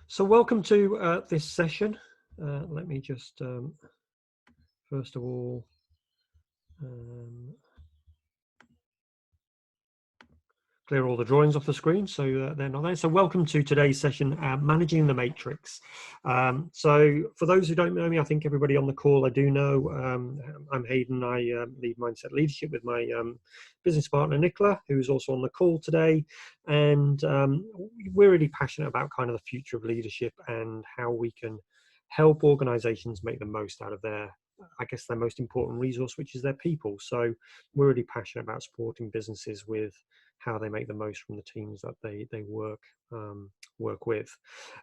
So welcome to this session. Let me just, first of all, clear all the drawings off the screen so they're not there. So welcome to today's session, Managing the Matrix. So for those who don't know me, I think everybody on the call I do know. I'm Hayden. I lead Mindset Leadership with my business partner, Nicola, who's also on the call today. And we're really passionate about kind of the future of leadership and how we can help organizations make the most out of their most important resource, which is their people. So we're really passionate about supporting businesses with how they make the most from the teams that they work with.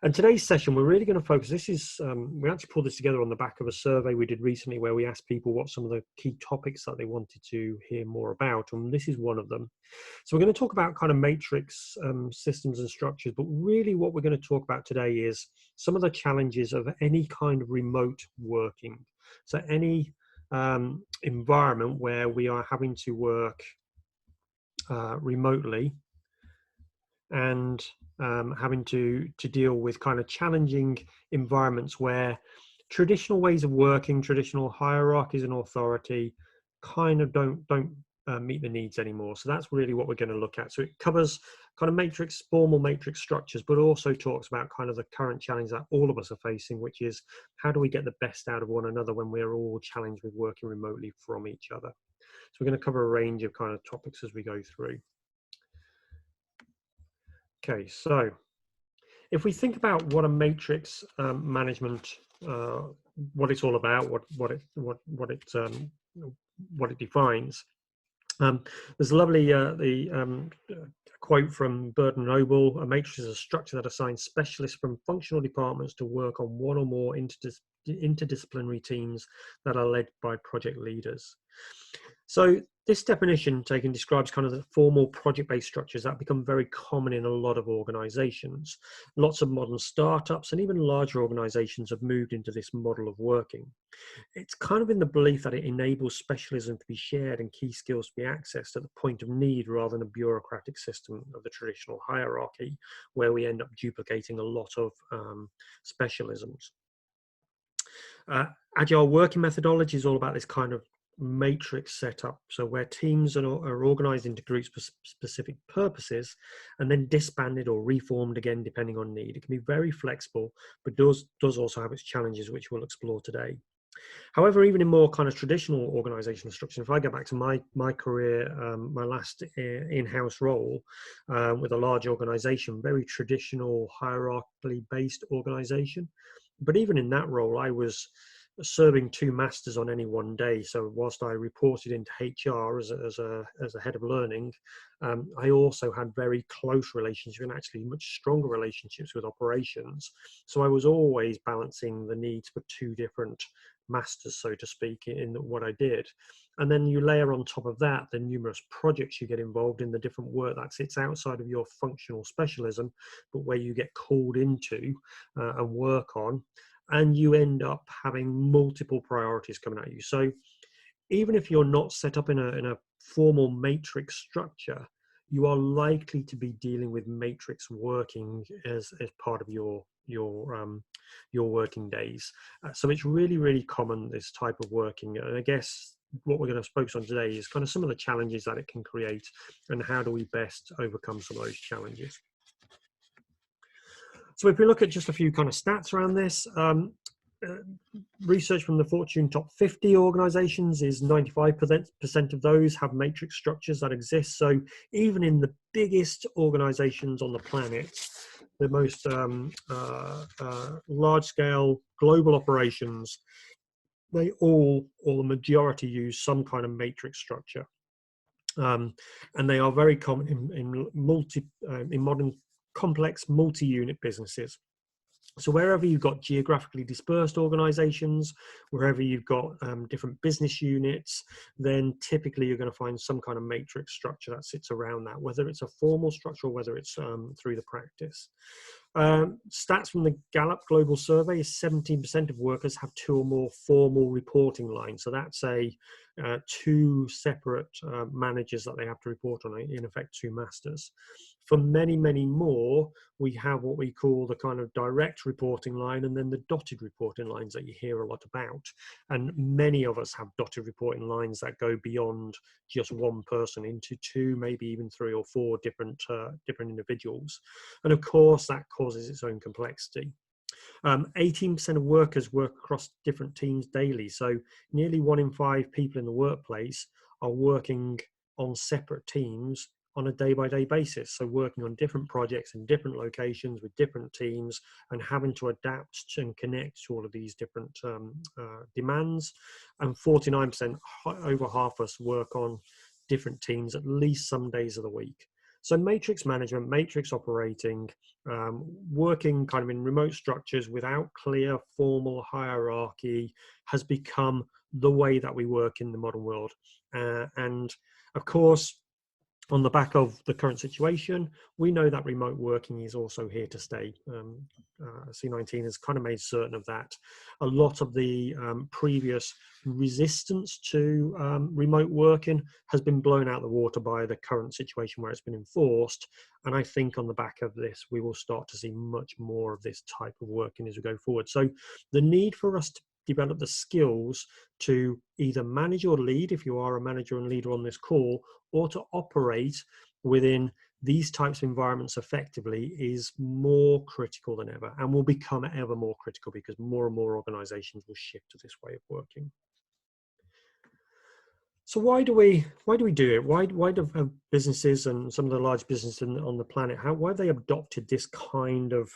And today's session, we're really going to focus. This is we actually pulled this together on the back of a survey we did recently, where we asked people what some of the key topics that they wanted to hear more about, and this is one of them. So we're going to talk about kind of matrix systems and structures, but really what we're going to talk about today is some of the challenges of any kind of remote working. So any environment where we are having to work remotely and having to deal with kind of challenging environments where traditional ways of working, traditional hierarchies and authority kind of don't meet the needs anymore. So that's really what we're going to look at. So it covers kind of matrix, formal matrix structures, but also talks about kind of the current challenge that all of us are facing, which is how do we get the best out of one another when we're all challenged with working remotely from each other. So we're going to cover a range of kind of topics as we go through. Okay, so if we think about what a matrix management, what it's all about, what it defines, there's a lovely quote from Burton Noble: "A matrix is a structure that assigns specialists from functional departments to work on one or more interdisciplinary teams that are led by project leaders." So this definition taken describes kind of the formal project-based structures that become very common in a lot of organizations. Lots of modern startups and even larger organizations have moved into this model of working. It's kind of in the belief that it enables specialism to be shared and key skills to be accessed at the point of need, rather than a bureaucratic system of the traditional hierarchy where we end up duplicating a lot of specialisms. Agile working methodology is all about this kind of matrix setup, so where teams are organized into groups for specific purposes and then disbanded or reformed again depending on need. It can be very flexible, but does also have its challenges, which we'll explore today. However, even in more kind of traditional organizational structure, if I go back to my career, my last in-house role with a large organization, very traditional hierarchically based organization, but even in that role, I was serving two masters on any one day. So whilst I reported into HR as a head of learning, I also had very close relationships and actually much stronger relationships with operations. So I was always balancing the needs for two different masters, so to speak, in what I did. And then you layer on top of that the numerous projects you get involved in, the different work that sits outside of your functional specialism, but where you get called into and work on, and you end up having multiple priorities coming at you. So even if you're not set up in a formal matrix structure, you are likely to be dealing with matrix working as part of your working days. So it's really common, this type of working. And I guess what we're going to focus on today is kind of some of the challenges that it can create and how do we best overcome some of those challenges. So if we look at just a few kind of stats around this, research from the Fortune top 50 organizations is 95% of those have matrix structures that exist. So even in the biggest organizations on the planet, the most large-scale global operations, they all, or the majority, use some kind of matrix structure. And they are very common in modern complex multi-unit businesses. So wherever you've got geographically dispersed organizations, wherever you've got different business units, then typically you're going to find some kind of matrix structure that sits around that, whether it's a formal structure or whether it's through the practice. Stats from the Gallup Global Survey is 17% of workers have two or more formal reporting lines. So that's two separate managers that they have to report on, in effect, two masters. For many, many more, we have what we call the kind of direct reporting line and then the dotted reporting lines that you hear a lot about. And many of us have dotted reporting lines that go beyond just one person into two, maybe even three or four different individuals. And of course, that causes its own complexity. 18% of workers work across different teams daily. So nearly 1 in 5 people in the workplace are working on separate teams on a day-by-day basis. So working on different projects in different locations with different teams and having to adapt and connect to all of these different demands. And 49%, over half of us, work on different teams at least some days of the week. So matrix management, matrix operating, working kind of in remote structures without clear formal hierarchy has become the way that we work in the modern world. And of course, on the back of the current situation, we know that remote working is also here to stay. C19 has kind of made certain of that. A lot of the previous resistance to remote working has been blown out the water by the current situation where it's been enforced. And I think on the back of this, we will start to see much more of this type of working as we go forward. So the need for us to develop the skills to either manage or lead, if you are a manager and leader on this call, or to operate within these types of environments effectively is more critical than ever, and will become ever more critical because more and more organizations will shift to this way of working. So why do we do it? Why do businesses and some of the large businesses on the planet, why have they adopted this kind of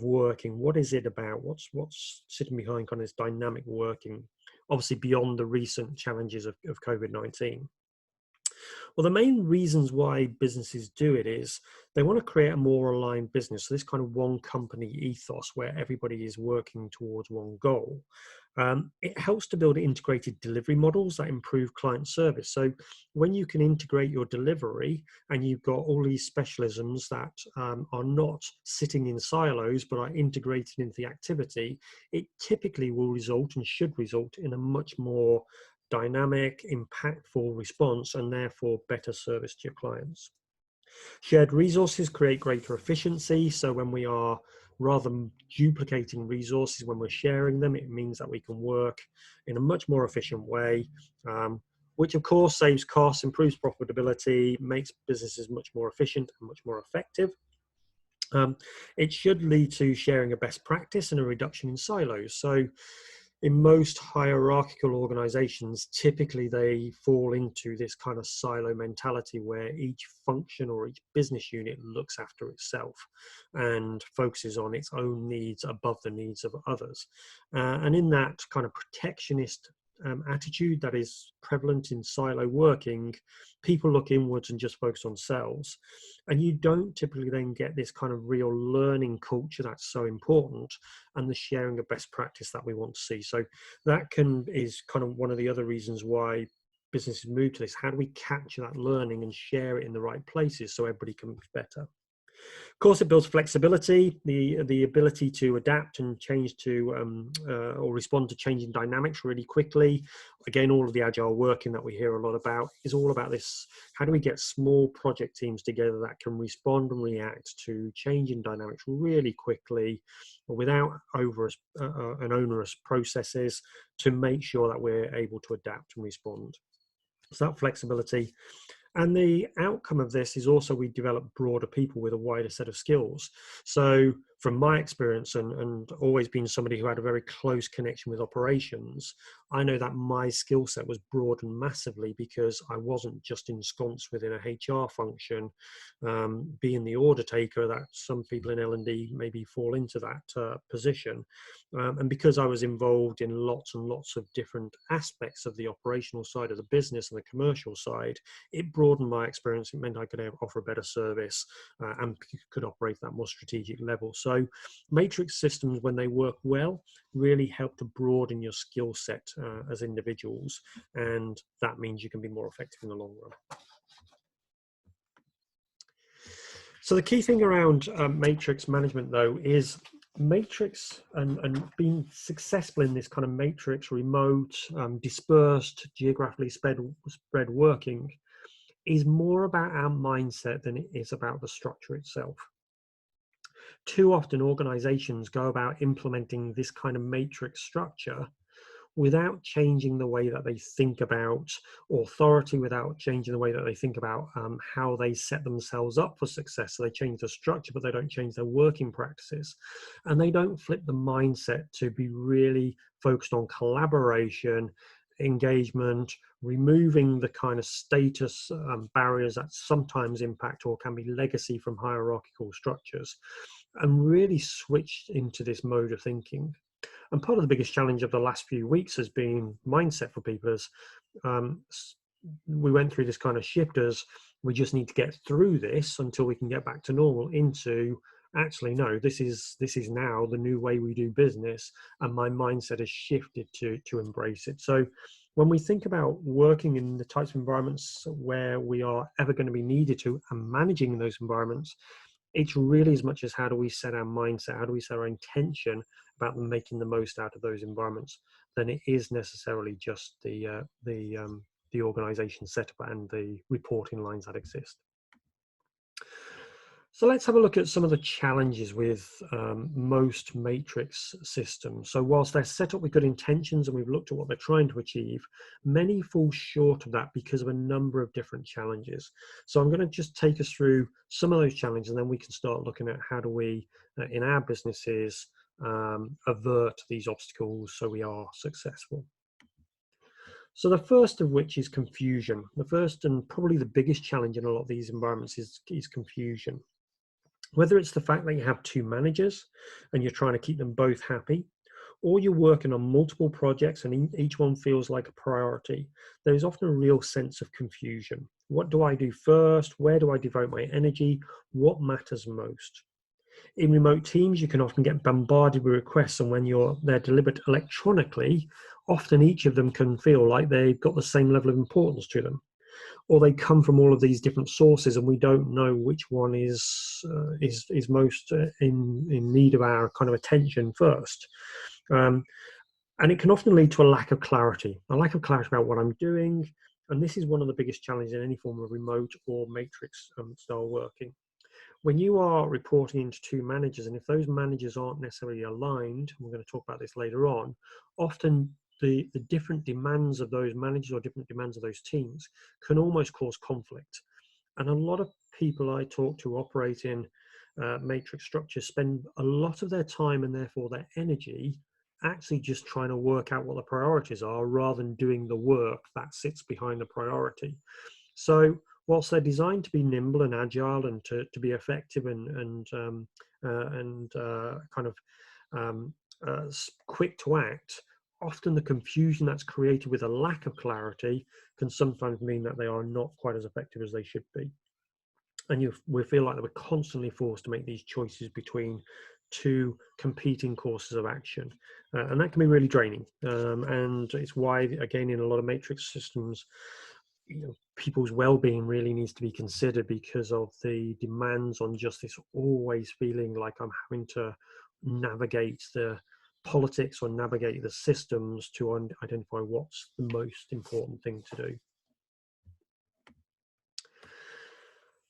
working? What is it about? What's sitting behind kind of this dynamic working, obviously beyond the recent challenges of COVID-19? Well, the main reasons why businesses do it is they want to create a more aligned business. So this kind of one company ethos where everybody is working towards one goal. It helps to build integrated delivery models that improve client service. So when you can integrate your delivery and you've got all these specialisms that are not sitting in silos but are integrated into the activity, it typically will result and should result in a much more dynamic, impactful response and therefore better service to your clients. Shared resources create greater efficiency. So when we are rather than duplicating resources, when we're sharing them, it means that we can work in a much more efficient way, which of course saves costs, improves profitability, makes businesses much more efficient and much more effective. It should lead to sharing a best practice and a reduction in silos. So in most hierarchical organizations, typically they fall into this kind of silo mentality where each function or each business unit looks after itself and focuses on its own needs above the needs of others. And in that kind of protectionist attitude that is prevalent in silo working, people look inwards and just focus on selves. And you don't typically then get this kind of real learning culture that's so important and the sharing of best practice that we want to see. So that is kind of one of the other reasons why businesses move to this. How do we capture that learning and share it in the right places so everybody can be better? Of course, it builds flexibility, the ability to adapt and change to or respond to changing dynamics really quickly. Again, all of the agile working that we hear a lot about is all about this. How do we get small project teams together that can respond and react to changing dynamics really quickly without an onerous processes to make sure that we're able to adapt and respond? So that flexibility. And the outcome of this is also we develop broader people with a wider set of skills. So from my experience and always being somebody who had a very close connection with operations, I know that my skill set was broadened massively because I wasn't just ensconced within a HR function, being the order taker that some people in L&D maybe fall into that position. And because I was involved in lots and lots of different aspects of the operational side of the business and the commercial side, it broadened my experience. It meant I could offer a better service and could operate at that more strategic level. So matrix systems, when they work well, really help to broaden your skill set as individuals. And that means you can be more effective in the long run. So the key thing around matrix management, though, is matrix and being successful in this kind of matrix, remote, dispersed, geographically spread working is more about our mindset than it is about the structure itself. Too often organizations go about implementing this kind of matrix structure without changing the way that they think about authority, without changing the way that they think about how they set themselves up for success. So they change the structure, but they don't change their working practices. And they don't flip the mindset to be really focused on collaboration, engagement, removing the kind of status barriers that sometimes impact or can be legacy from hierarchical structures, and really switched into this mode of thinking. And part of the biggest challenge of the last few weeks has been mindset for people. As we went through this kind of shift as we just need to get through this until we can get back to normal, into actually no, this is now the new way we do business, and my mindset has shifted to embrace it. So when we think about working in the types of environments where we are ever going to be needed to, and managing those environments, it's really as much as how do we set our mindset, how do we set our intention about making the most out of those environments, than it is necessarily just the organization setup and the reporting lines that exist. So let's have a look at some of the challenges with most matrix systems. So whilst they're set up with good intentions and we've looked at what they're trying to achieve, many fall short of that because of a number of different challenges. So I'm going to just take us through some of those challenges, and then we can start looking at how do we, in our businesses, avert these obstacles so we are successful. So the first of which is confusion. The first and probably the biggest challenge in a lot of these environments is confusion. Whether it's the fact that you have two managers and you're trying to keep them both happy, or you're working on multiple projects and each one feels like a priority, there is often a real sense of confusion. What do I do first? Where do I devote my energy? What matters most? In remote teams, you can often get bombarded with requests, and when they're delivered electronically, often each of them can feel like they've got the same level of importance to them, or they come from all of these different sources, and we don't know which one is most in need of our kind of attention first. And it can often lead to a lack of clarity about what I'm doing. And this is one of the biggest challenges in any form of remote or matrix style working. When you are reporting into two managers, and if those managers aren't necessarily aligned, we're going to talk about this later on, often the different demands of those managers or different demands of those teams can almost cause conflict. And a lot of people I talk to operate in matrix structures spend a lot of their time and therefore their energy actually just trying to work out what the priorities are rather than doing the work that sits behind the priority. So whilst they're designed to be nimble and agile and to be effective and quick to act, often the confusion that's created with a lack of clarity can sometimes mean that they are not quite as effective as they should be. And we feel like that we're constantly forced to make these choices between two competing courses of action. And that can be really draining. And it's why, again, in a lot of matrix systems, people's well-being really needs to be considered because of the demands on just this always feeling like I'm having to navigate the politics or navigate the systems to identify what's the most important thing to do.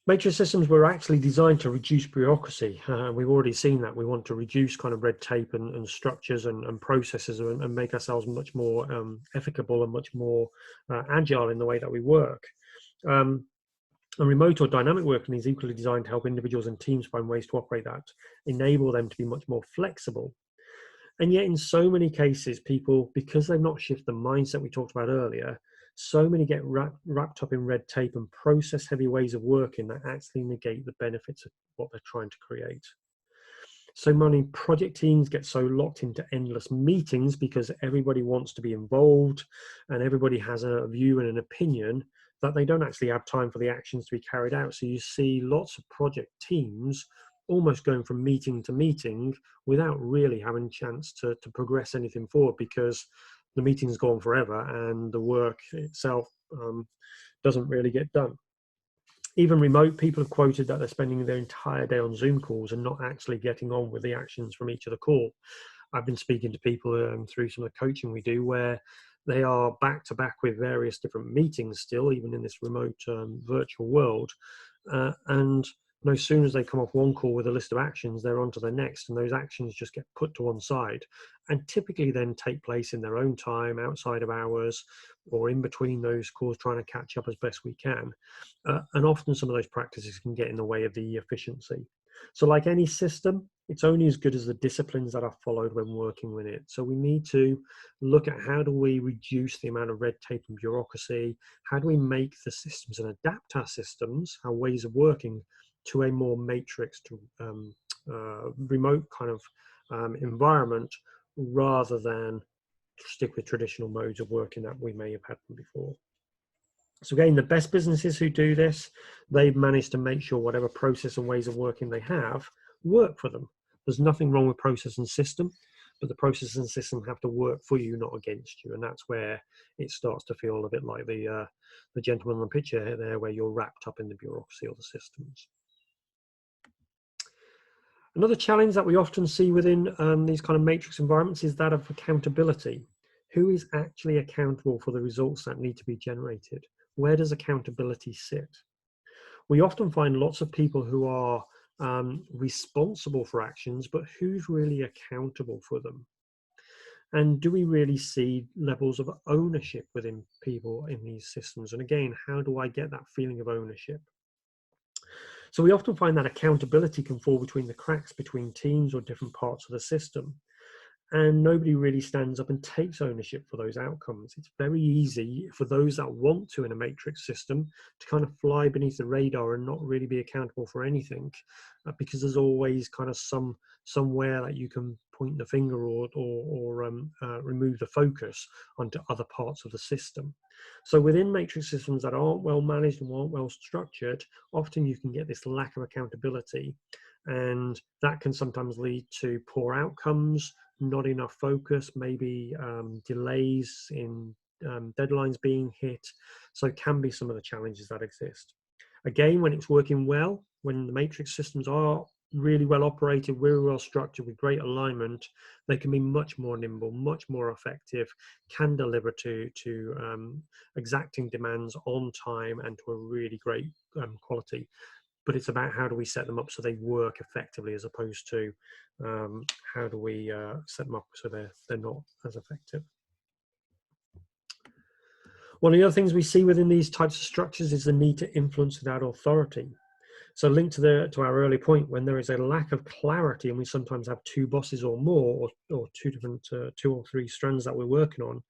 Matrix systems were actually designed to reduce bureaucracy. We've already seen that. We want to reduce kind of red tape and structures and processes and make ourselves much more efficable and much more agile in the way that we work. And remote or dynamic working is equally designed to help individuals and teams find ways to operate that enable them to be much more flexible. And yet in so many cases, people, because they've not shifted the mindset we talked about earlier, so many get wrapped up in red tape and process heavy ways of working that actually negate the benefits of what they're trying to create. So many project teams get so locked into endless meetings because everybody wants to be involved and everybody has a view and an opinion that they don't actually have time for the actions to be carried out. So you see lots of project teams almost going from meeting to meeting without really having a chance to progress anything forward because the meeting's gone forever and the work itself doesn't really get done. Even remote, people have quoted that they're spending their entire day on Zoom calls and not actually getting on with the actions from each of the call. I've been speaking to people through some of the coaching we do where They are back to back with various different meetings still, even in this remote virtual world. And no sooner as they come off one call with a list of actions, they're on to the next, and those actions just get put to one side and typically then take place in their own time, outside of hours, or in between those calls, trying to catch up as best we can. And often some of those practices can get in the way of the efficiency. So like any system, it's only as good as the disciplines that are followed when working with it. So we need to look at how do we reduce the amount of red tape and bureaucracy? How do we make the systems and adapt our systems, our ways of working, to a more matrixed, remote kind of environment, rather than stick with traditional modes of working that we may have had before. So again, the best businesses who do this, they've managed to make sure whatever process and ways of working they have work for them. There's nothing wrong with process and system, but the process and system have to work for you, not against you. And that's where it starts to feel a bit like the gentleman on the picture there, where you're wrapped up in the bureaucracy or the systems. Another challenge that we often see within these kind of matrix environments is that of accountability. Who is actually accountable for the results that need to be generated? Where does accountability sit? We often find lots of people who are responsible for actions, but who's really accountable for them? And do we really see levels of ownership within people in these systems? And again, how do I get that feeling of ownership? So we often find that accountability can fall between the cracks between teams or different parts of the system. And nobody really stands up and takes ownership for those outcomes. It's very easy for those that want to in a matrix system to kind of fly beneath the radar and not really be accountable for anything, because there's always kind of somewhere that you can point the finger or remove the focus onto other parts of the system. So within matrix systems that aren't well managed and aren't well structured, often you can get this lack of accountability, and that can sometimes lead to poor outcomes, not enough focus, maybe delays in deadlines being hit. So it can be some of the challenges that exist. Again, when it's working well, when the matrix systems are really well operated, really well structured with great alignment, they can be much more nimble, much more effective, can deliver to exacting demands on time and to a really great quality. But it's about how do we set them up so they work effectively, as opposed to how do we set them up so they're not as effective. One of the other things we see within these types of structures is the need to influence without authority. So linked to our earlier point, when there is a lack of clarity and we sometimes have two bosses or more, or two or three strands that we're working on,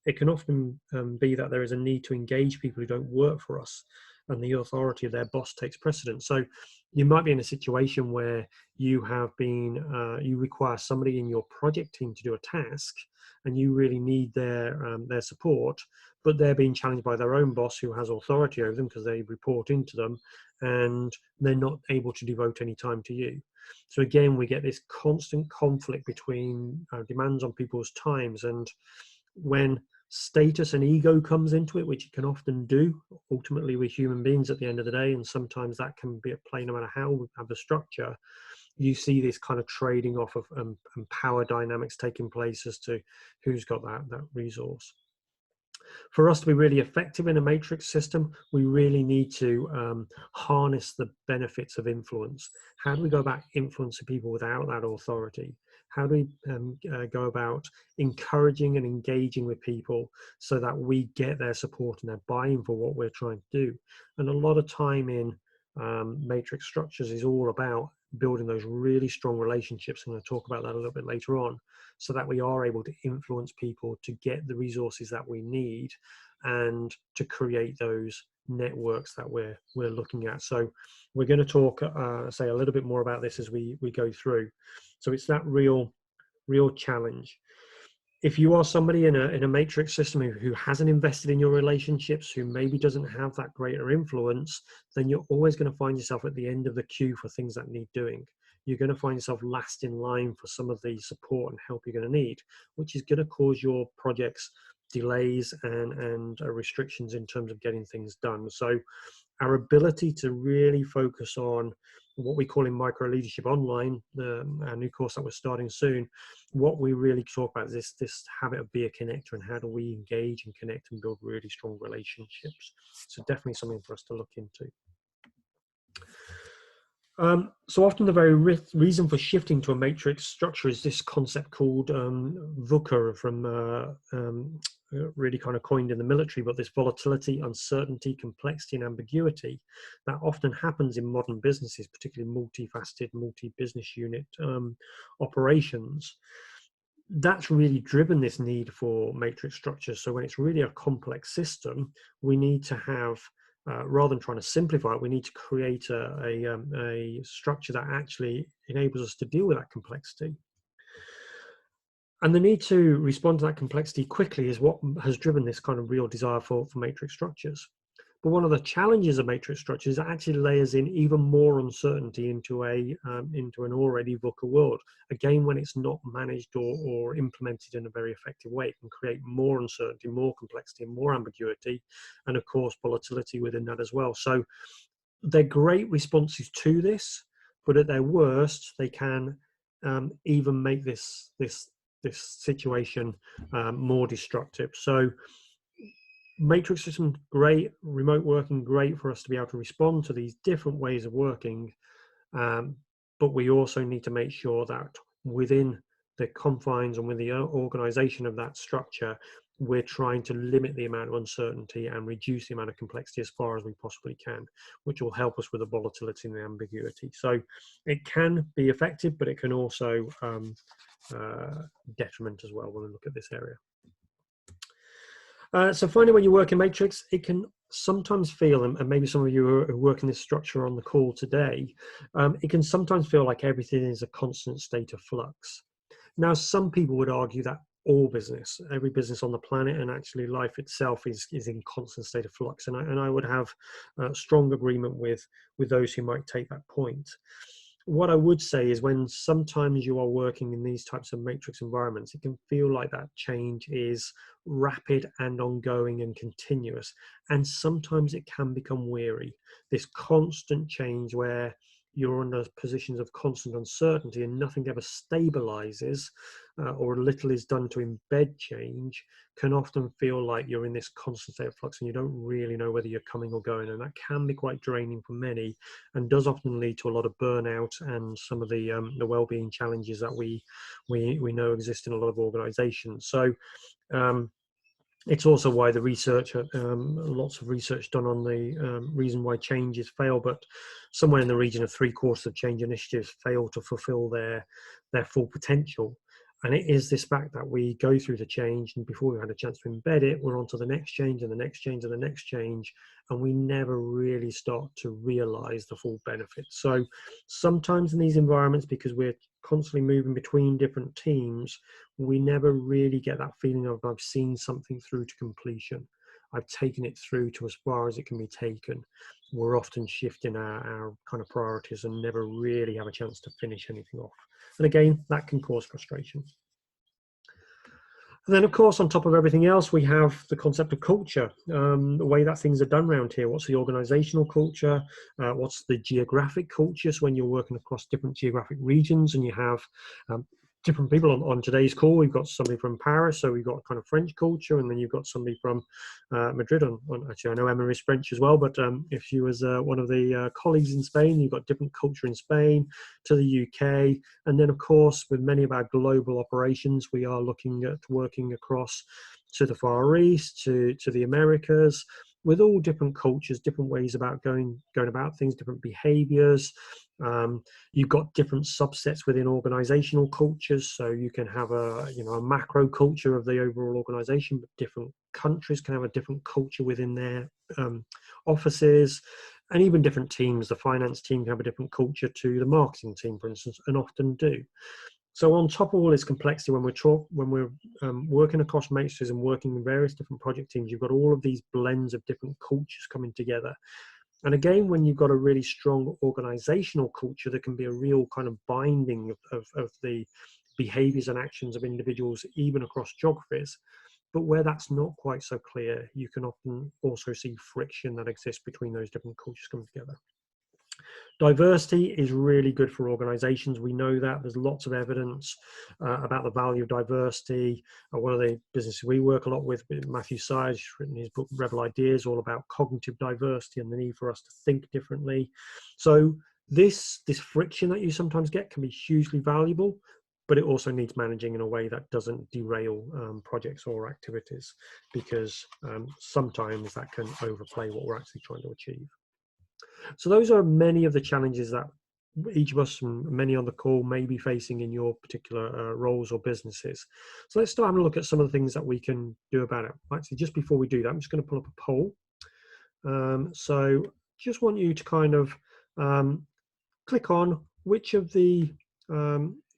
it can often be that there is a need to engage people who don't work for us, and the authority of their boss takes precedence. So you might be in a situation where you have been, you require somebody in your project team to do a task, and you really need their support, but they're being challenged by their own boss who has authority over them because they report into them, and they're not able to devote any time to you. So again, we get this constant conflict between demands on people's times, and when status and ego comes into it, which it can often do, ultimately we're human beings at the end of the day, and sometimes that can be at play no matter how we have the structure, you see this kind of trading off of power dynamics taking place as to who's got that resource. For us to be really effective in a matrix system, we really need to harness the benefits of influence. How do we go about influencing people without that authority? How do we go about encouraging and engaging with people so that we get their support and their buy-in for what we're trying to do? And a lot of time in matrix structures is all about building those really strong relationships. I'm going to talk about that a little bit later on, so that we are able to influence people to get the resources that we need and to create those networks that we're looking at. So we're going to talk, say a little bit more about this as we go through. So it's that real challenge. If you are somebody in a matrix system who hasn't invested in your relationships, who maybe doesn't have that greater influence, then you're always going to find yourself at the end of the queue for things that need doing. You're going to find yourself last in line for some of the support and help you're going to need, which is going to cause your projects delays and restrictions in terms of getting things done. So our ability to really focus on what we call in Micro Leadership Online, our new course that we're starting soon, what we really talk about is this habit of be a connector, and how do we engage and connect and build really strong relationships. So definitely something for us to look into. So often the very reason for shifting to a matrix structure is this concept called VUCA, from really kind of coined in the military, but this volatility, uncertainty, complexity, and ambiguity that often happens in modern businesses, particularly multifaceted, multi-business unit operations. That's really driven this need for matrix structures. So when it's really a complex system, we need to have, rather than trying to simplify it, we need to create a structure that actually enables us to deal with that complexity. And the need to respond to that complexity quickly is what has driven this kind of real desire for matrix structures. But one of the challenges of matrix structures is it actually layers in even more uncertainty into an already VUCA world. Again, when it's not managed or implemented in a very effective way, it can create more uncertainty, more complexity, and more ambiguity, and of course volatility within that as well. So they're great responses to this, but at their worst, they can even make this situation more destructive. So matrix systems, great. Remote working, great for us to be able to respond to these different ways of working. But we also need to make sure that within the confines and with the organization of that structure, we're trying to limit the amount of uncertainty and reduce the amount of complexity as far as we possibly can, which will help us with the volatility and the ambiguity. So it can be effective, but it can also detriment as well when we look at this area. So finally, when you work in matrix, it can sometimes feel, and maybe some of you who work in this structure on the call today, it can sometimes feel like everything is a constant state of flux. Now, some people would argue that all business, every business on the planet, and actually life itself is in constant state of flux. And I would have strong agreement with those who might take that point. What I would say is when sometimes you are working in these types of matrix environments, it can feel like that change is rapid and ongoing and continuous. And sometimes it can become weary. This constant change where you're under positions of constant uncertainty and nothing ever stabilizes, or little is done to embed change, can often feel like you're in this constant state of flux and you don't really know whether you're coming or going. And that can be quite draining for many and does often lead to a lot of burnout and some of the well-being challenges that we know exist in a lot of organizations. So it's also why the research, lots of research done on the reason why changes fail, but somewhere in the region of 3/4 of change initiatives fail to fulfill their full potential. And it is this fact that we go through the change, and before we've had a chance to embed it, we're on to the next change and the next change and the next change, and we never really start to realize the full benefits. So sometimes in these environments, because we're constantly moving between different teams, we never really get that feeling of I've seen something through to completion. I've taken it through to as far as it can be taken. We're often shifting our kind of priorities and never really have a chance to finish anything off. And again, that can cause frustration. And then, of course, on top of everything else, we have the concept of culture, the way that things are done around here. What's the organizational culture? What's the geographic culture? So when you're working across different geographic regions and you have different people on today's call, we've got somebody from Paris, so we've got kind of French culture, and then you've got somebody from Madrid. Actually, I know Emma is French as well, but if she was one of the colleagues in Spain, you've got different culture in Spain to the UK. And then, of course, with many of our global operations, we are looking at working across to the Far East, to the Americas, with all different cultures, different ways about going about things, different behaviors. You've got different subsets within organizational cultures. So you can have a macro culture of the overall organization, but different countries can have a different culture within their offices, and even different teams. The finance team can have a different culture to the marketing team, for instance, and often do. So on top of all this complexity, when we're working across matrices and working in various different project teams, you've got all of these blends of different cultures coming together. And again, when you've got a really strong organizational culture, there can be a real kind of binding of the behaviors and actions of individuals, even across geographies. But where that's not quite so clear, you can often also see friction that exists between those different cultures coming together. Diversity is really good for organizations. We know that there's lots of evidence about the value of diversity. One of the businesses we work a lot with, Matthew Syed, has written his book Rebel Ideas, all about cognitive diversity and the need for us to think differently. So this friction that you sometimes get can be hugely valuable, but it also needs managing in a way that doesn't derail projects or activities, because sometimes that can overplay what we're actually trying to achieve. So those are many of the challenges that each of us and many on the call may be facing in your particular roles or businesses. So let's start having a look at some of the things that we can do about it. Actually, just before we do that, I'm just going to pull up a poll. So just want you to kind of click on which of the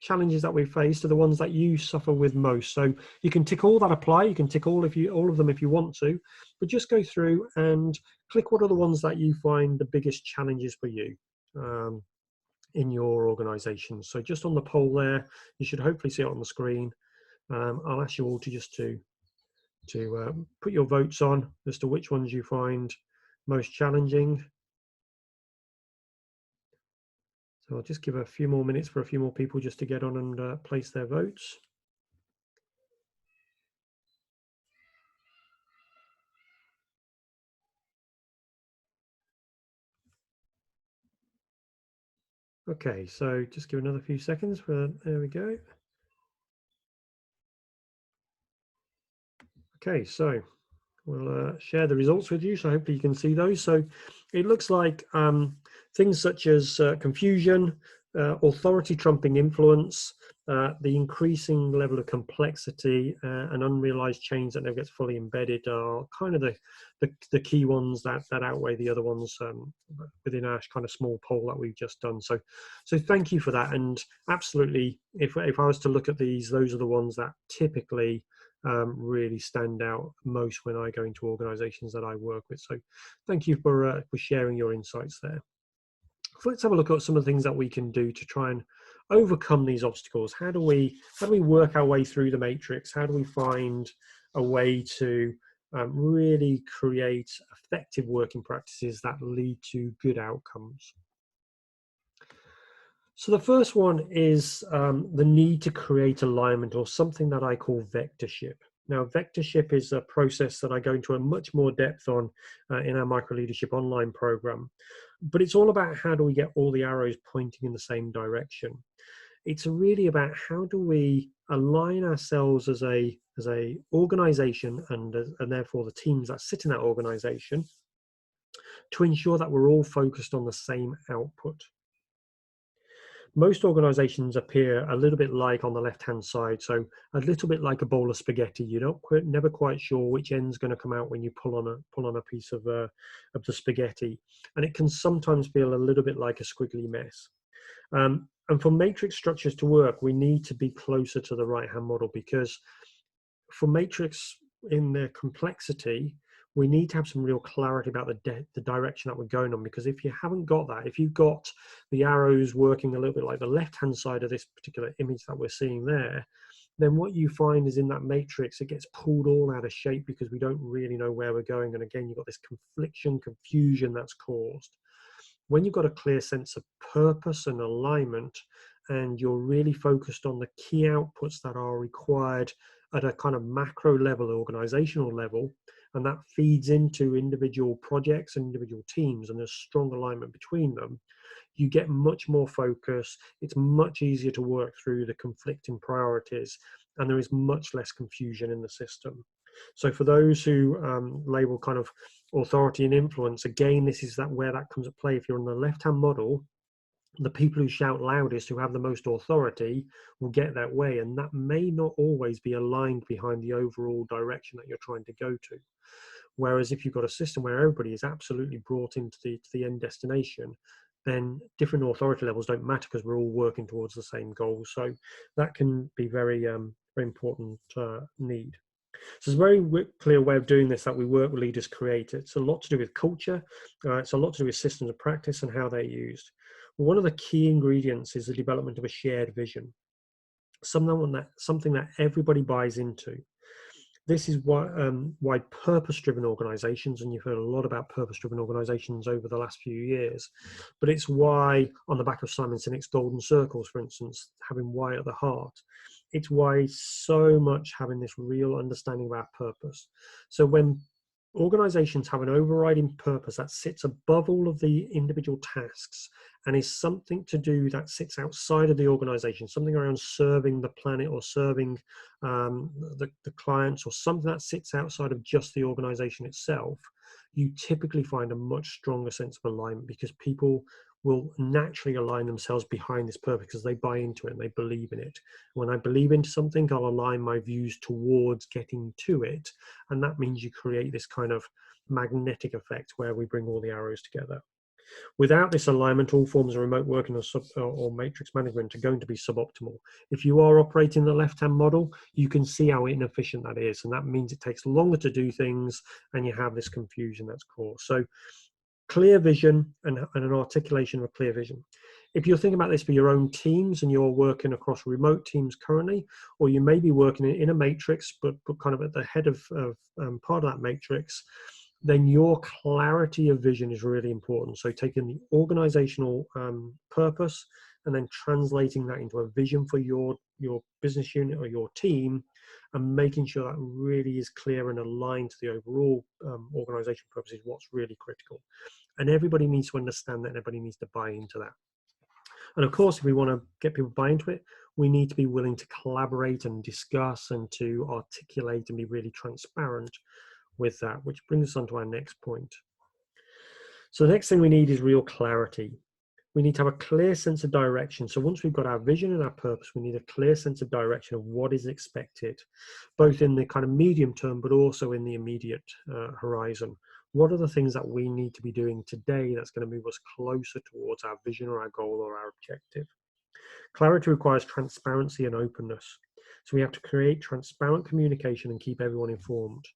challenges that we faced are the ones that you suffer with most. So you can tick all that apply. You can tick all of them if you want to, but just go through and click what are the ones that you find the biggest challenges for you in your organization. So just on the poll there, you should hopefully see it on the screen. I'll ask you all to just to put your votes on as to which ones you find most challenging. So I'll just give a few more minutes for a few more people just to get on and place their votes. Okay, so just give another few seconds for, there we go. Okay, so we'll share the results with you, so hopefully you can see those. So it looks like things such as confusion, authority trumping influence, the increasing level of complexity and unrealized change that never gets fully embedded are kind of the key ones that outweigh the other ones within our kind of small poll that we've just done. So thank you for that. And absolutely, if I was to look at these, those are the ones that typically really stand out most when I go into organizations that I work with. So thank you for sharing your insights there. So let's have a look at some of the things that we can do to try and overcome these obstacles. How do we work our way through the matrix? How do we find a way to really create effective working practices that lead to good outcomes? So the first one is the need to create alignment, or something that I call vectorship. Now, vectorship is a process that I go into a much more depth on in our Micro Leadership Online program. But it's all about how do we get all the arrows pointing in the same direction. It's really about how do we align ourselves as a organization and therefore the teams that sit in that organization to ensure that we're all focused on the same output. Most organizations appear a little bit like on the left-hand side, so a little bit like a bowl of spaghetti. You're never quite sure which end's going to come out when you pull on a piece of the spaghetti, and it can sometimes feel a little bit like a squiggly mess. And for matrix structures to work, we need to be closer to the right-hand model, because for matrix in their complexity, we need to have some real clarity about the direction that we're going on. Because if you haven't got that, if you've got the arrows working a little bit like the left-hand side of this particular image that we're seeing there, then what you find is in that matrix, it gets pulled all out of shape because we don't really know where we're going. And again, you've got this confusion that's caused. When you've got a clear sense of purpose and alignment, and you're really focused on the key outputs that are required at a kind of macro level, organizational level, and that feeds into individual projects and individual teams, and there's strong alignment between them, you get much more focus. It's much easier to work through the conflicting priorities, and there is much less confusion in the system. So for those who label kind of authority and influence, again, this is where that comes at play. If you're on the left-hand model, the people who shout loudest, who have the most authority, will get that way, and that may not always be aligned behind the overall direction that you're trying to go to. Whereas if you've got a system where everybody is absolutely brought into the end destination, then different authority levels don't matter because we're all working towards the same goal. So that can be very, very important need. So it's a very clear way of doing this that we work with leaders create. It's a lot to do with culture. It's a lot to do with systems of practice and how they're used. One of the key ingredients is the development of a shared vision, something that everybody buys into. This is why purpose-driven organizations, and you've heard a lot about purpose-driven organizations over the last few years, but it's why, on the back of Simon Sinek's Golden Circles, for instance, having why at the heart, it's why so much having this real understanding of our purpose. So when organizations have an overriding purpose that sits above all of the individual tasks and is something to do that sits outside of the organization, something around serving the planet or serving the clients, or something that sits outside of just the organization itself, you typically find a much stronger sense of alignment, because people will naturally align themselves behind this purpose because they buy into it and they believe in it. When I believe into something, I'll align my views towards getting to it. And that means you create this kind of magnetic effect where we bring all the arrows together. Without this alignment, all forms of remote working or matrix management are going to be suboptimal. If you are operating the left-hand model, you can see how inefficient that is. And that means it takes longer to do things and you have this confusion that's caused. So clear vision and an articulation of a clear vision. If you're thinking about this for your own teams and you're working across remote teams currently, or you may be working in a matrix, but kind of at the head of part of that matrix, then your clarity of vision is really important. So taking the organizational purpose and then translating that into a vision for your business unit or your team, and making sure that really is clear and aligned to the overall organization purpose is what's really critical. And everybody needs to understand that, and everybody needs to buy into that. And of course, if we want to get people to buy into it, we need to be willing to collaborate and discuss and to articulate and be really transparent with that, which brings us on to our next point. So the next thing we need is real clarity. We need to have a clear sense of direction. So once we've got our vision and our purpose, we need a clear sense of direction of what is expected, both in the kind of medium term, but also in the immediate horizon. What are the things that we need to be doing today that's going to move us closer towards our vision or our goal or our objective? Clarity requires transparency and openness. So we have to create transparent communication and keep everyone informed.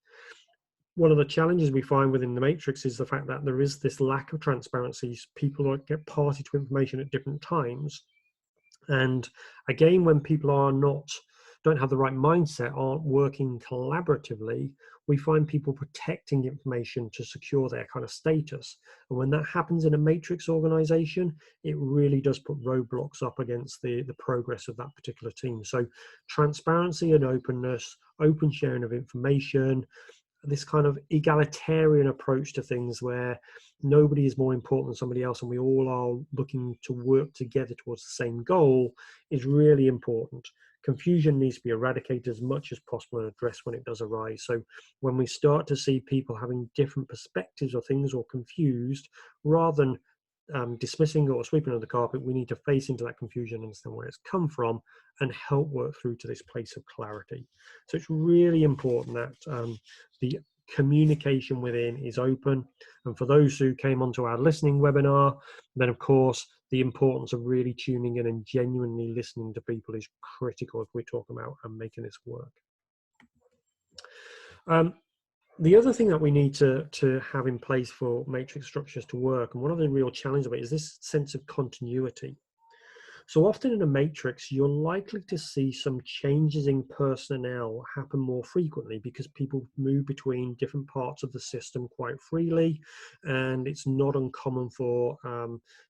One of the challenges we find within the matrix is the fact that there is this lack of transparency. People get party to information at different times. And again, when people don't have the right mindset, aren't working collaboratively, we find people protecting information to secure their kind of status. And when that happens in a matrix organization, it really does put roadblocks up against the progress of that particular team. So transparency and openness, open sharing of information, this kind of egalitarian approach to things where nobody is more important than somebody else and we all are looking to work together towards the same goal is really important. Confusion needs to be eradicated as much as possible and addressed when it does arise. So when we start to see people having different perspectives of things or confused, rather than dismissing or sweeping under the carpet, we need to face into that confusion, understand where it's come from, and help work through to this place of clarity. So it's really important that the communication within is open. And for those who came onto our listening webinar, then of course the importance of really tuning in and genuinely listening to people is critical if we're talking about making this work. The other thing that we need to have in place for matrix structures to work, and one of the real challenges of it, is this sense of continuity. So often in a matrix, you're likely to see some changes in personnel happen more frequently because people move between different parts of the system quite freely, and it's not uncommon for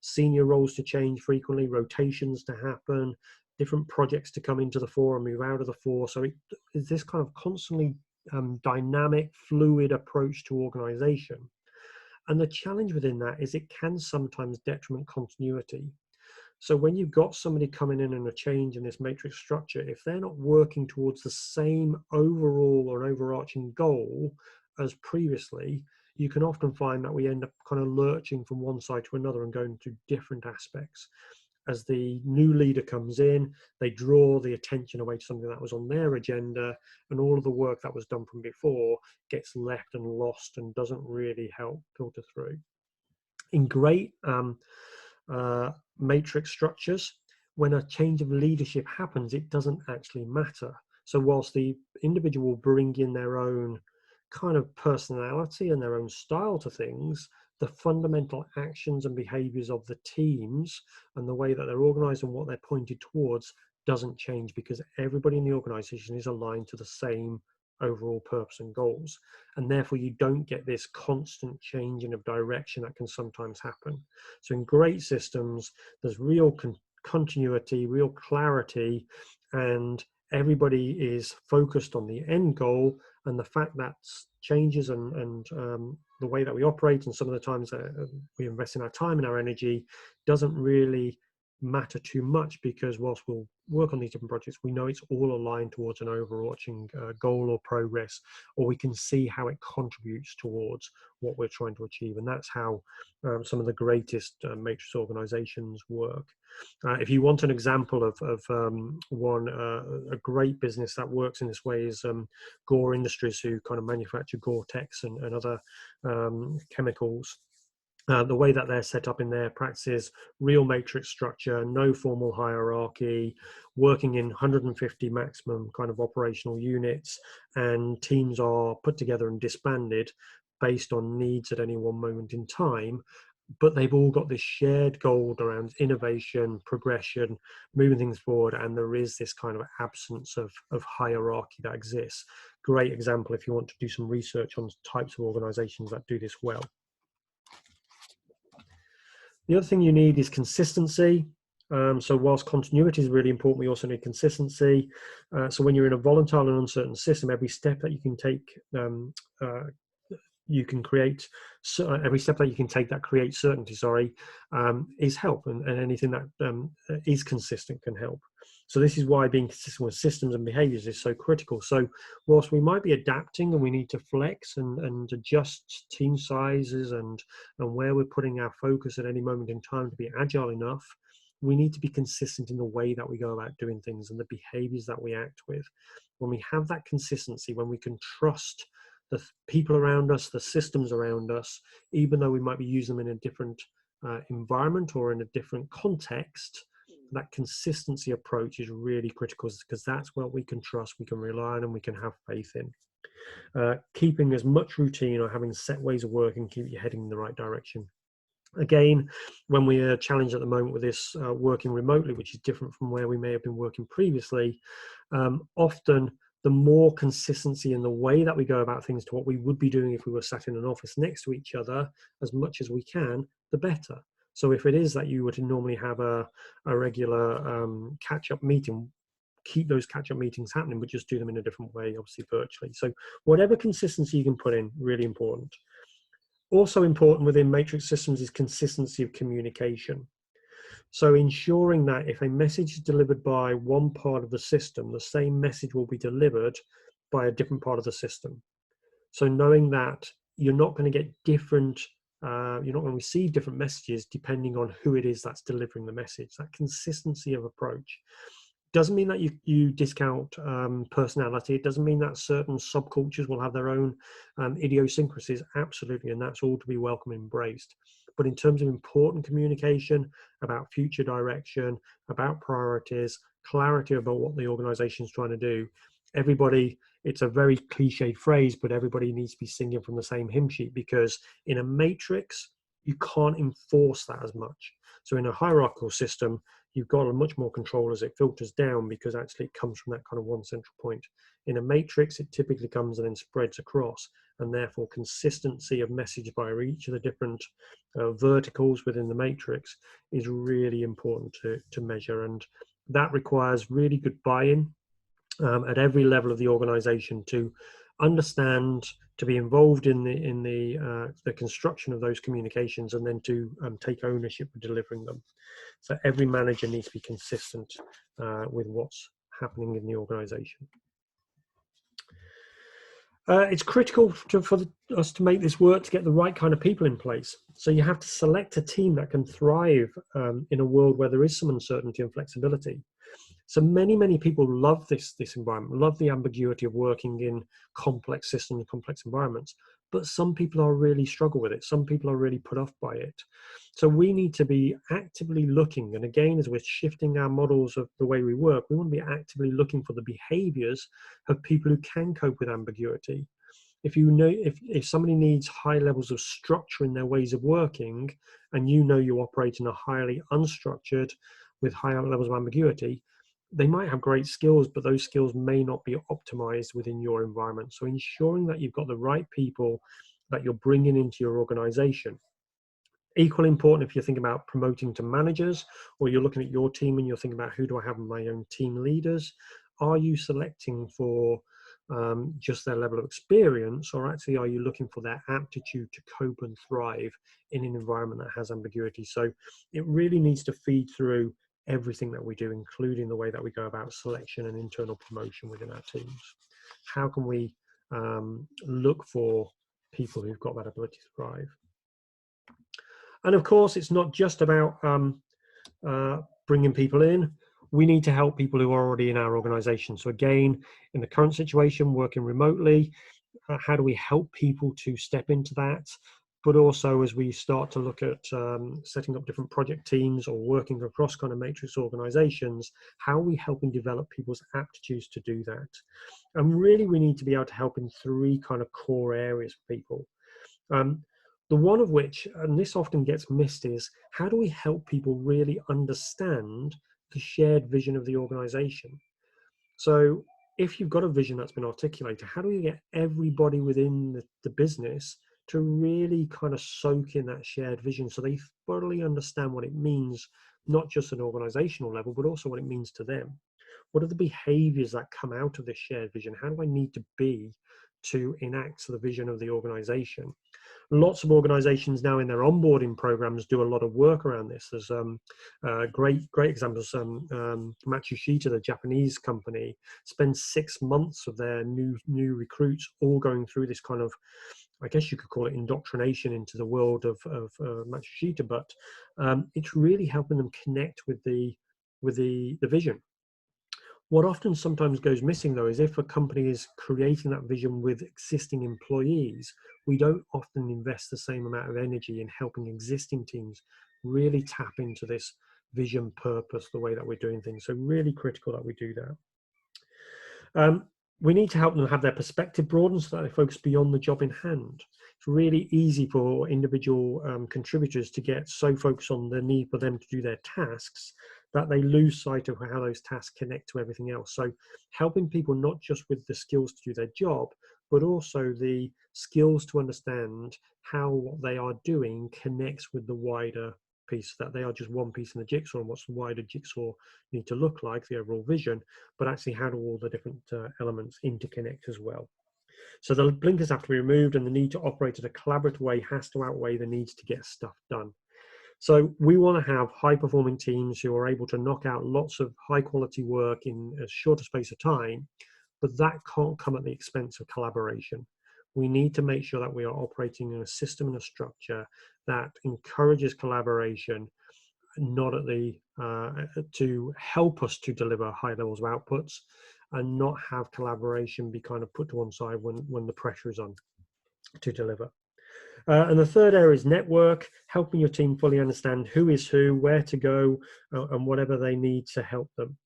senior roles to change frequently, rotations to happen, different projects to come into the fore and move out of the fore. So it's this kind of constantly dynamic, fluid approach to organization. And the challenge within that is it can sometimes detriment continuity. So when you've got somebody coming in and a change in this matrix structure, if they're not working towards the same overall or overarching goal as previously, you can often find that we end up kind of lurching from one side to another and going to different aspects. As the new leader comes in, they draw the attention away to something that was on their agenda, and all of the work that was done from before gets left and lost and doesn't really help filter through. In great matrix structures, when a change of leadership happens, it doesn't actually matter. So whilst the individual will bring in their own kind of personality and their own style to things, the fundamental actions and behaviors of the teams and the way that they're organized and what they're pointed towards doesn't change, because everybody in the organization is aligned to the same overall purpose and goals. And therefore you don't get this constant changing of direction that can sometimes happen. So in great systems, there's real continuity, real clarity, and everybody is focused on the end goal. And the fact that changes and the way that we operate and some of the times that we invest in our time and our energy doesn't really matter too much, because whilst we'll work on these different projects, we know it's all aligned towards an overarching goal or progress, or we can see how it contributes towards what we're trying to achieve. And that's how some of the greatest matrix organizations work. If you want an example of one, a great business that works in this way is Gore Industries, who kind of manufacture Gore-Tex and other chemicals. The way that they're set up in their practices, real matrix structure, no formal hierarchy, working in 150 maximum kind of operational units, and teams are put together and disbanded based on needs at any one moment in time. But they've all got this shared goal around innovation, progression, moving things forward, and there is this kind of absence of hierarchy that exists. Great example if you want to do some research on types of organizations that do this well. The other thing you need is consistency. So whilst continuity is really important, we also need consistency. So when you're in a volatile and uncertain system, every step that you can take, every step that you can take that creates certainty, is help, and anything that is consistent can help. So this is why being consistent with systems and behaviors is so critical. So whilst we might be adapting and we need to flex and adjust team sizes and where we're putting our focus at any moment in time to be agile enough, we need to be consistent in the way that we go about doing things and the behaviors that we act with. When we have that consistency, when we can trust the people around us, the systems around us, even though we might be using them in a different environment or in a different context, that consistency approach is really critical, because that's what we can trust, we can rely on, and we can have faith in. Keeping as much routine or having set ways of working keep you heading in the right direction. Again, when we are challenged at the moment with this working remotely, which is different from where we may have been working previously, often the more consistency in the way that we go about things to what we would be doing if we were sat in an office next to each other, as much as we can, the better. So if it is that you were to normally have a regular catch-up meeting, keep those catch-up meetings happening, but just do them in a different way, obviously virtually. So whatever consistency you can put in, really important. Also important within matrix systems is consistency of communication. So ensuring that if a message is delivered by one part of the system, the same message will be delivered by a different part of the system. So knowing that you're not going to get different, you're not going to receive different messages depending on who it is that's delivering the message. That consistency of approach doesn't mean that you discount personality. It doesn't mean that certain subcultures will have their own idiosyncrasies, absolutely, and that's all to be welcome and embraced. But in terms of important communication about future direction, about priorities, clarity about what the organization is trying to do, everybody, it's a very cliched phrase, but everybody needs to be singing from the same hymn sheet, because in a matrix, you can't enforce that as much. So in a hierarchical system, you've got a much more control as it filters down, because actually it comes from that kind of one central point. In a matrix, it typically comes and then spreads across, and therefore consistency of message by each of the different verticals within the matrix is really important to measure. And that requires really good buy-in at every level of the organization to understand, to be involved in the construction of those communications, and then to take ownership of delivering them. So every manager needs to be consistent with what's happening in the organization. It's critical for us to make this work, to get the right kind of people in place. So you have to select a team that can thrive in a world where there is some uncertainty and flexibility. So many people love this environment, love the ambiguity of working in complex systems, complex environments. But some people really struggle with it. Some people are really put off by it. So we need to be actively looking. And again, as we're shifting our models of the way we work, we want to be actively looking for the behaviors of people who can cope with ambiguity. If you know, if somebody needs high levels of structure in their ways of working, and you know you operate in a highly unstructured with higher levels of ambiguity, they might have great skills, but those skills may not be optimized within your environment. So ensuring that you've got the right people that you're bringing into your organization. Equally important if you're thinking about promoting to managers, or you're looking at your team and you're thinking about who do I have in my own team leaders. Are you selecting for just their level of experience, or actually are you looking for their aptitude to cope and thrive in an environment that has ambiguity? So it really needs to feed through everything that we do, including the way that we go about selection and internal promotion within our teams. How can we look for people who've got that ability to thrive? And of course, it's not just about bringing people in. We need to help people who are already in our organization. So again, in the current situation, working remotely, how do we help people to step into that? But also as we start to look at setting up different project teams or working across kind of matrix organizations, how are we helping develop people's aptitudes to do that? And really, we need to be able to help in three kind of core areas for people. The one of which, and this often gets missed, is how do we help people really understand the shared vision of the organization? So if you've got a vision that's been articulated, how do we get everybody within the business to really kind of soak in that shared vision so they thoroughly understand what it means, not just at an organizational level, but also what it means to them? What are the behaviors that come out of this shared vision? How do I need to be to enact the vision of the organization? Lots of organizations now in their onboarding programs do a lot of work around this. There's great examples. Matsushita, the Japanese company, spends 6 months of their new recruits all going through this kind of, I guess you could call it indoctrination into the world of Matsushita, but it's really helping them connect with the vision. What often sometimes goes missing, though, is if a company is creating that vision with existing employees, we don't often invest the same amount of energy in helping existing teams really tap into this vision purpose, the way that we're doing things. So really critical that we do that. We need to help them have their perspective broadened so that they focus beyond the job in hand. It's really easy for individual contributors to get so focused on the need for them to do their tasks that they lose sight of how those tasks connect to everything else. So helping people not just with the skills to do their job, but also the skills to understand how what they are doing connects with the wider piece, that they are just one piece in the jigsaw, and what's the wider jigsaw need to look like, the overall vision, but actually how do all the different elements interconnect as well. So the blinkers have to be removed, and the need to operate in a collaborative way has to outweigh the needs to get stuff done. So we want to have high performing teams who are able to knock out lots of high quality work in a shorter space of time, but that can't come at the expense of collaboration. We need to make sure that we are operating in a system and a structure that encourages collaboration, not at the to help us to deliver high levels of outputs, and not have collaboration be kind of put to one side when the pressure is on to deliver. And the third area is network, helping your team fully understand who is who, where to go, and whatever they need to help them.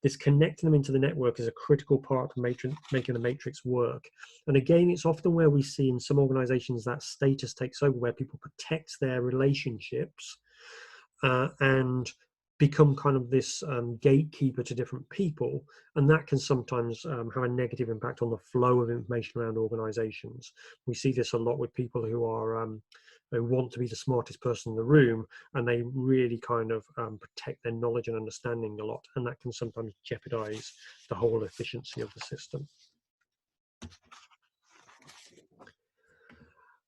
This connecting them into the network is a critical part of making the matrix work. And again, it's often where we see in some organizations that status takes over, where people protect their relationships and become kind of this gatekeeper to different people, and that can sometimes have a negative impact on the flow of information around organizations. We see this a lot with people who are who want to be the smartest person in the room, and they really kind of protect their knowledge and understanding a lot, and that can sometimes jeopardize the whole efficiency of the system.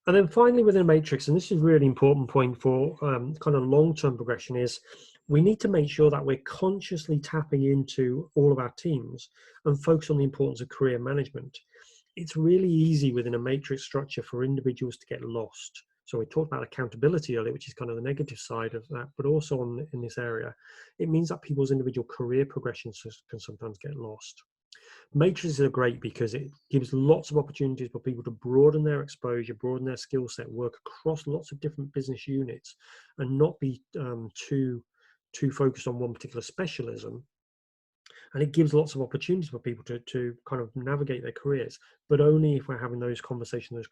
And then finally, within a matrix, and this is a really important point for kind of long-term progression, is we need to make sure that we're consciously tapping into all of our teams and focus on the importance of career management. It's really easy within a matrix structure for individuals to get lost. So we talked about accountability earlier, which is kind of the negative side of that, but also in this area, it means that people's individual career progressions can sometimes get lost. Matrices are great because it gives lots of opportunities for people to broaden their exposure, broaden their skill set, work across lots of different business units, and not be too focused on one particular specialism. And it gives lots of opportunities for people to kind of navigate their careers, but only if we're having those conversations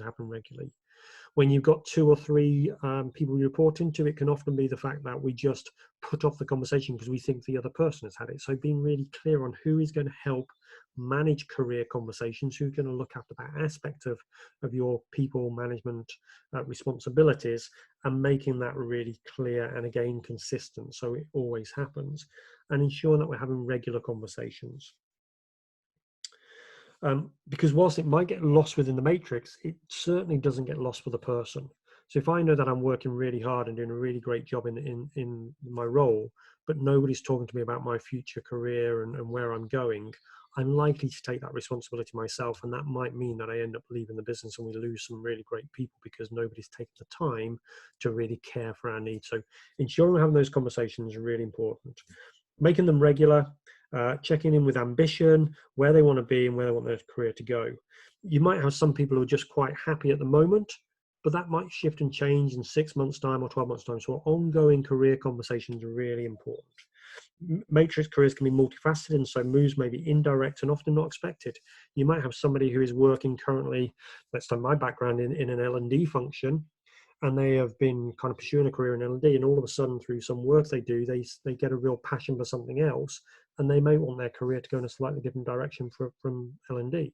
happen regularly. When you've got two or three people you report into, it can often be the fact that we just put off the conversation because we think the other person has had it. So being really clear on who is going to help manage career conversations, who's going to look after that aspect of your people management responsibilities, and making that really clear and again consistent so it always happens, and ensuring that we're having regular conversations. Because whilst it might get lost within the matrix, it certainly doesn't get lost for the person. So if I know that I'm working really hard and doing a really great job in my role, but nobody's talking to me about my future career and where I'm going, I'm likely to take that responsibility myself. And that might mean that I end up leaving the business and we lose some really great people because nobody's taken the time to really care for our needs. So ensuring we're having those conversations is really important. Making them regular, checking in with ambition, where they want to be and where they want their career to go. You might have some people who are just quite happy at the moment, but that might shift and change in 6 months' time or 12 months' time. So ongoing career conversations are really important. Matrix careers can be multifaceted, and so moves may be indirect and often not expected. You might have somebody who is working currently, let's say my background in an L&D function, and they have been kind of pursuing a career in L&D, and all of a sudden through some work they do, they get a real passion for something else, and they may want their career to go in a slightly different direction from L&D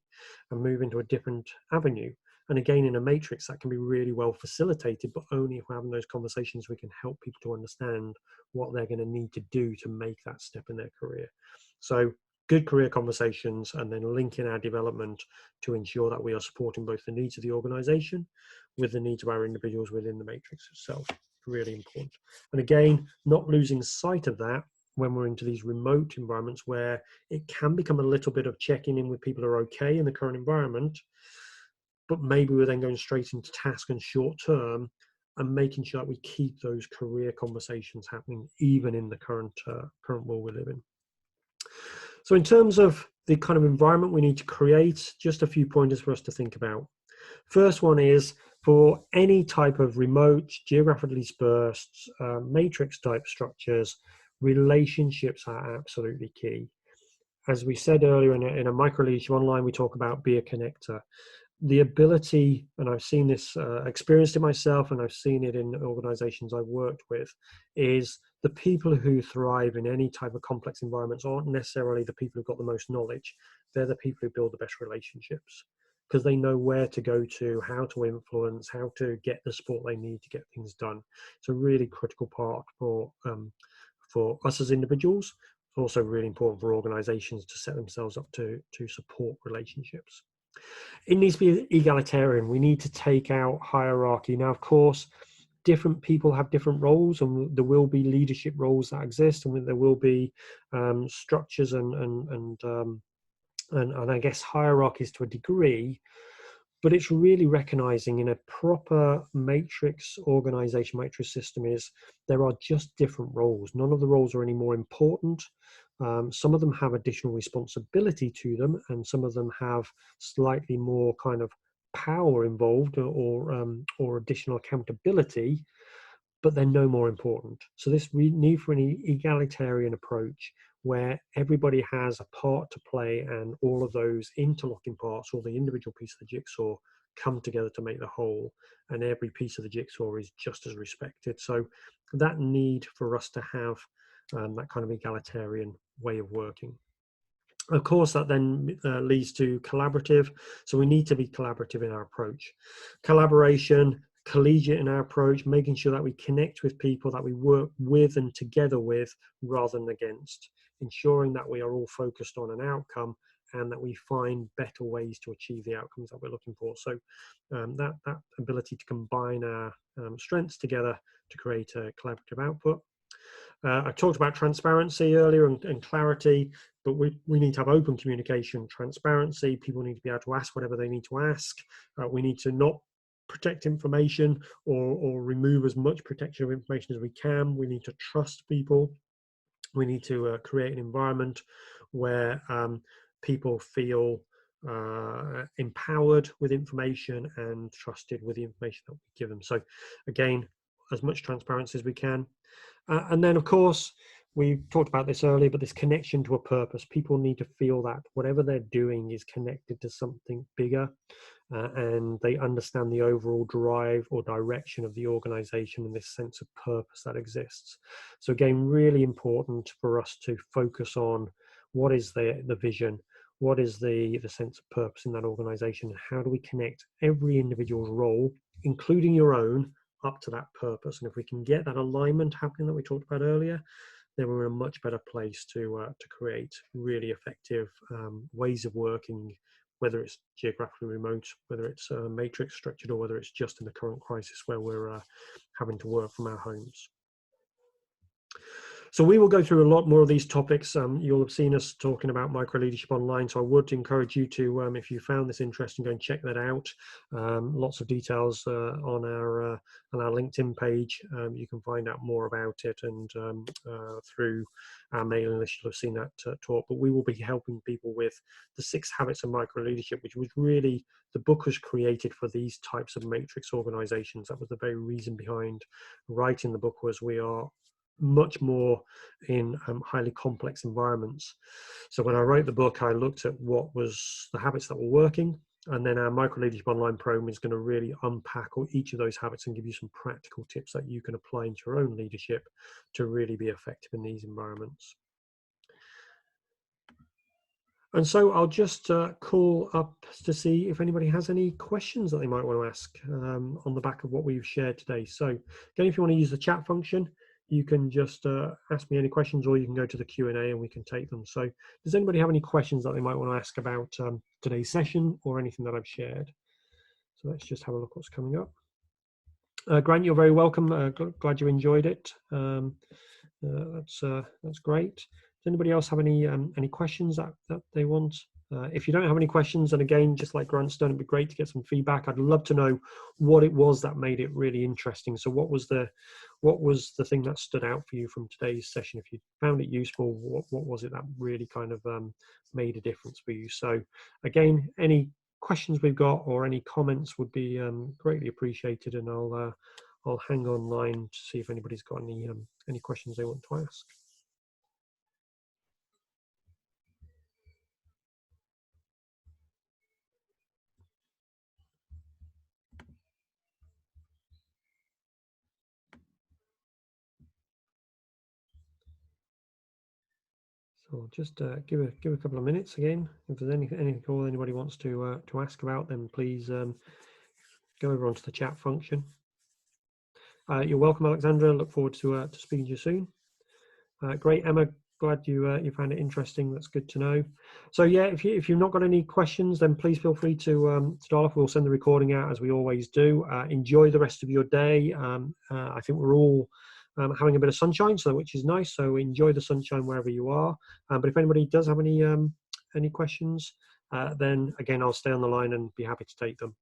and move into a different avenue. And again, in a matrix, that can be really well facilitated, but only if we're having those conversations, we can help people to understand what they're going to need to do to make that step in their career. So good career conversations, and then linking our development to ensure that we are supporting both the needs of the organization with the needs of our individuals within the matrix itself. Really important. And again, not losing sight of that when we're into these remote environments where it can become a little bit of checking in with people who are okay in the current environment, but maybe we're then going straight into task and short term, and making sure that we keep those career conversations happening even in the current world we live in. So in terms of the kind of environment we need to create, just a few pointers for us to think about. First one is, for any type of remote, geographically dispersed, matrix type structures, relationships are absolutely key. As we said earlier in a micro leadership online, we talk about be a connector. The ability, and I've seen this, experienced it myself, and I've seen it in organizations I've worked with, is the people who thrive in any type of complex environments aren't necessarily the people who've got the most knowledge. They're the people who build the best relationships, because they know where to go to, how to influence, how to get the support they need to get things done. It's a really critical part for us as individuals. It's also really important for organizations to set themselves up to support relationships. It needs to be egalitarian. We need to take out hierarchy. Now, of course, different people have different roles, and there will be leadership roles that exist, and there will be structures and I guess hierarchies to a degree. But it's really recognizing in a proper matrix organization, matrix system, is there are just different roles. None of the roles are any more important. Some of them have additional responsibility to them, and some of them have slightly more kind of power involved or additional accountability, but they're no more important. So this need for an egalitarian approach where everybody has a part to play, and all of those interlocking parts, or the individual piece of the jigsaw, come together to make the whole, and every piece of the jigsaw is just as respected. So that need for us to have that kind of egalitarian way of working. Of course, that then leads to collaborative. So we need to be collaborative in our approach. Collaboration, collegiate in our approach, making sure that we connect with people that we work with and together with rather than against, ensuring that we are all focused on an outcome and that we find better ways to achieve the outcomes that we're looking for. So that ability to combine our strengths together to create a collaborative output. I talked about transparency earlier and clarity, but we need to have open communication, transparency. People need to be able to ask whatever they need to ask. We need to not protect information or remove as much protection of information as we can. We need to trust people. We need to create an environment where people feel empowered with information and trusted with the information that we give them. So again, as much transparency as we can. And then, of course, we've talked about this earlier, but this connection to a purpose, people need to feel that whatever they're doing is connected to something bigger, and they understand the overall drive or direction of the organization and this sense of purpose that exists. So again, really important for us to focus on what is the vision, what is the sense of purpose in that organization, and how do we connect every individual's role, including your own, up to that purpose. And if we can get that alignment happening that we talked about earlier, then we're in a much better place to create really effective ways of working, whether it's geographically remote, whether it's matrix structured, or whether it's just in the current crisis where we're having to work from our homes. So we will go through a lot more of these topics. You'll have seen us talking about micro leadership online. So I would encourage you to, if you found this interesting, go and check that out. Lots of details on our LinkedIn page. You can find out more about it, and through our mailing list, you'll have seen that talk. But we will be helping people with the 6 habits of micro leadership, which was really, the book was created for these types of matrix organizations. That was the very reason behind writing the book, was we are much more in highly complex environments. So when I wrote the book, I looked at what was the habits that were working, and then our micro leadership online program is going to really unpack each of those habits and give you some practical tips that you can apply into your own leadership to really be effective in these environments. And so I'll just call up to see if anybody has any questions that they might want to ask on the back of what we've shared today. So again, if you want to use the chat function, you can just ask me any questions, or you can go to the Q&A and we can take them. So does anybody have any questions that they might want to ask about today's session or anything that I've shared? So let's just have a look what's coming up. Grant, you're very welcome. Glad you enjoyed it. That's great. Does anybody else have any questions that they want? If you don't have any questions, and again, just like Grant's done, it'd be great to get some feedback. I'd love to know what it was that made it really interesting. So what was the thing that stood out for you from today's session? If you found it useful, what was it that really kind of made a difference for you? So again, any questions we've got or any comments would be greatly appreciated, and I'll hang online to see if anybody's got any questions they want to ask. So I'll just give a couple of minutes again. If there's anything or anybody wants to ask about, then please go over onto the chat function. You're welcome, Alexandra. Look forward to speaking to you soon. Great, Emma. Glad you found it interesting. That's good to know. So yeah, if you've not got any questions, then please feel free to start off. We'll send the recording out as we always do. Enjoy the rest of your day. I think we're all having a bit of sunshine, which is nice. So enjoy the sunshine wherever you are. But if anybody does have any questions, then again, I'll stay on the line and be happy to take them.